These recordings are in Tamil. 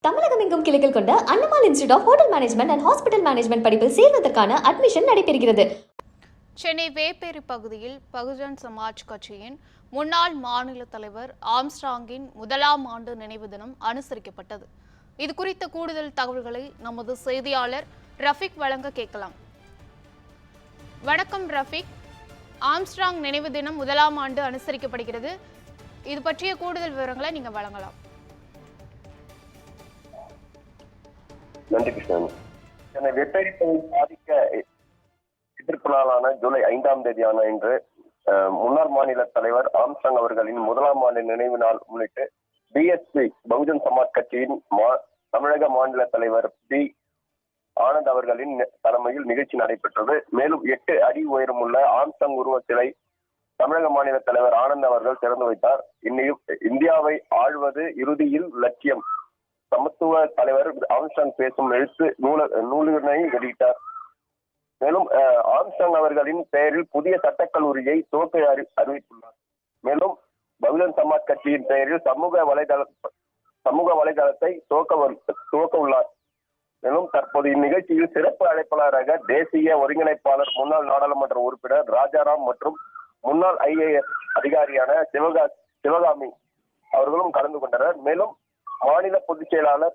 தமிழகம் எங்கும் கிளைகள் கொண்ட Annamal institute of hotel management and hospital management படிப்பில் சேர்வதற்கான அட்மிஷன் நடைபெறுகிறது. சென்னை வேப்பேரி பகுதியில் பகுஜன் சமாஜ் கட்சியின் முன்னாள் மாநில தலைவர் ஆம்ஸ்ட்ராங்கின் முதலாம் ஆண்டு நினைவு தினம் அனுசரிக்கப்பட்டது. இது குறித்த கூடுதல் தகவல்களை நமது செய்தியாளர் ரஃபிக் வழங்க கேட்கலாம். வணக்கம் ரஃபிக். ஆம்ஸ்ட்ராங் நினைவு தினம் முதலாம் ஆண்டு அனுசரிக்கப்படுகிறது. இது பற்றிய கூடுதல் விவரங்களை நீங்க வழங்கலாம். நன்றி கிருஷ்ணன். சென்னை வேப்பேரி பகுதியில் பாதிக்க எதிர்ப்பு நாளான ஜூலை 5ஆம் தேதியான இன்று முன்னாள் மாநில தலைவர் ஆம்ஸ்ட்ராங் அவர்களின் முதலாம் ஆண்டு நினைவு நாள் முன்னிட்டு பிஎஸ்பி பகுஜன் சமாஜ் கட்சியின் தமிழக மாநில தலைவர் பி ஆனந்த் அவர்களின் தலைமையில் நிகழ்ச்சி நடைபெற்றது. மேலும் 8 அடி உயரமுள்ள ஆம்ஸ்ட்ராங் உருவ சிலை தமிழக மாநில தலைவர் ஆனந்த் அவர்கள் திறந்து வைத்தார். இந்தியாவை ஆழ்வது இறுதியில் லட்சியம் சமத்துவ தலைவர் ஆம்ஸ்ட்ராங் பேசும் எழுத்து நூலினை வெளியிட்டார். மேலும் ஆம்ஸ்ட்ராங் அவர்களின் பெயரில் புதிய சட்டக்கல்லூரியை துவக்க அறிவித்துள்ளார். மேலும் பகுஜன் சமாஜ் கட்சியின் பெயரில் சமூக வலைதளத்தை துவக்க உள்ளார். மேலும் தற்போது இந்நிகழ்ச்சியில் சிறப்பு அழைப்பாளராக தேசிய ஒருங்கிணைப்பாளர் முன்னாள் நாடாளுமன்ற உறுப்பினர் ராஜாராம் மற்றும் முன்னாள் IAS அதிகாரியான சிவகாமி அவர்களும் கலந்து கொண்டனர். மேலும் மாநில பொதுச் செயலாளர்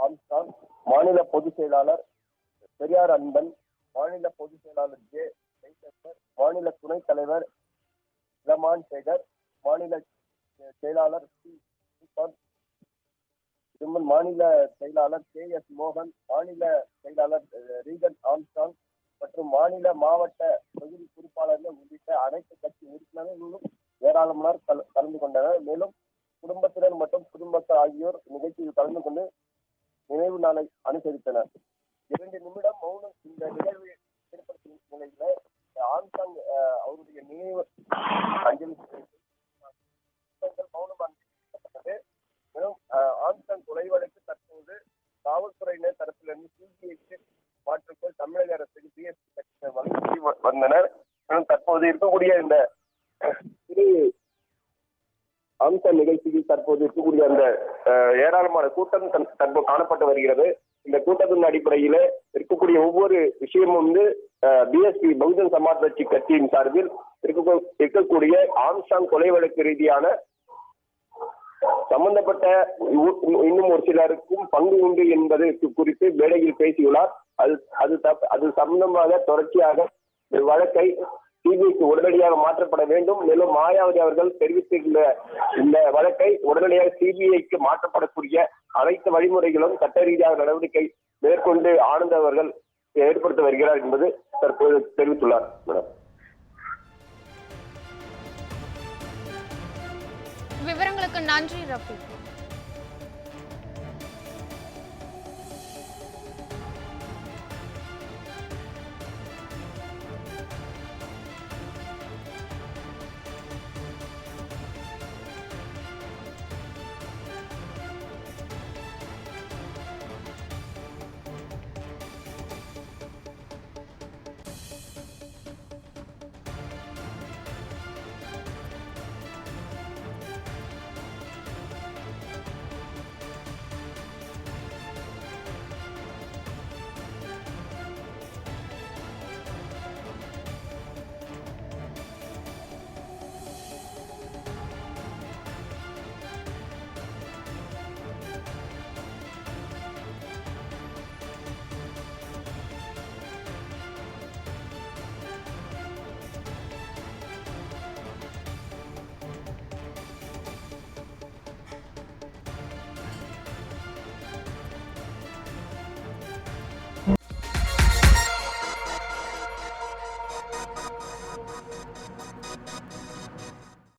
ஆம்ஸ்ட்ராங், மாநில பொதுச் செயலாளர் பெரியார் அன்பன், மாநில பொதுச் செயலாளர் ஜே ஜெய்சங்கர், மாநில துணைத் தலைவர் இளமான் சேகர், மாநில செயலாளர் மாநில செயலாளர் KS மோகன், மாநில செயலாளர் ரீகன் ஆம்ஸ்ட்ராங் மற்றும் மாநில மாவட்ட தொகுதி பொறுப்பாளர்கள் உள்ளிட்ட அனைத்து கட்சி உறுப்பினர்களும் ஏராளமானோர் கலந்து கொண்டனர். மேலும் குடும்பத்தினர் மற்றும் குடும்பத்தார் ஆகியோர் நிகழ்ச்சியில் கலந்து கொண்டு நினைவு நாளை அனுசரித்தனர். 2 நிமிடம் மௌனம் இந்த நிகழ்வை ஏற்படுத்தும் நிலையில ஆம்ஸ்ட்ராங் அவருடைய நினைவு அஞ்சலி மௌனம் அனுசரிக்கப்பட்டது. மேலும் ஆம்ஸ்ட்ராங் கொலை வழக்கு தற்போது காவல்துறையினர் தரப்பிலிருந்து CBIக்கு மாற்றுக்கோள் தமிழக அரசுக்கு பிஎஸ்பி கட்சியினர் வழங்கி வந்தனர். தற்போது இருக்கக்கூடிய இந்த ஆம்ஸ்ட்ராங் நிகழ்ச்சியில் தற்போது இருக்கக்கூடிய அந்த ஏராளமான கூட்டம் தற்போது காணப்பட்டு வருகிறது. இந்த கூட்டத்தின் அடிப்படையில இருக்கக்கூடிய ஒவ்வொரு விஷயமும் பிஎஸ்பி பகுஜன் சமாஜ் கட்சியின் சார்பில் இருக்கக்கூடிய ஆம்ஸ்ட்ராங் கொலை வழக்கு ரீதியான சம்பந்தப்பட்ட இன்னும் ஒரு சிலருக்கும் பங்கு உண்டு என்பது குறித்து மேடையில் பேசியுள்ளார். அது சம்பந்தமாக தொடர்ச்சியாக வழக்கை சிபிஐக்கு உடனடியாக மாற்றப்பட வேண்டும். மேலும் மாயாவதி அவர்கள் தெரிவித்திருந்த இந்த வழக்கை உடனடியாக சிபிஐக்கு மாற்றப்படக்கூடிய அனைத்து வழிமுறைகளும் சட்ட ரீதியாக நடவடிக்கை மேற்கொண்டு ஆனந்த் அவர்கள் ஏற்படுத்த வருகிறார் என்பது தற்போது தெரிவித்துள்ளார். விவரங்களுக்கு நன்றி ரஃபீக்.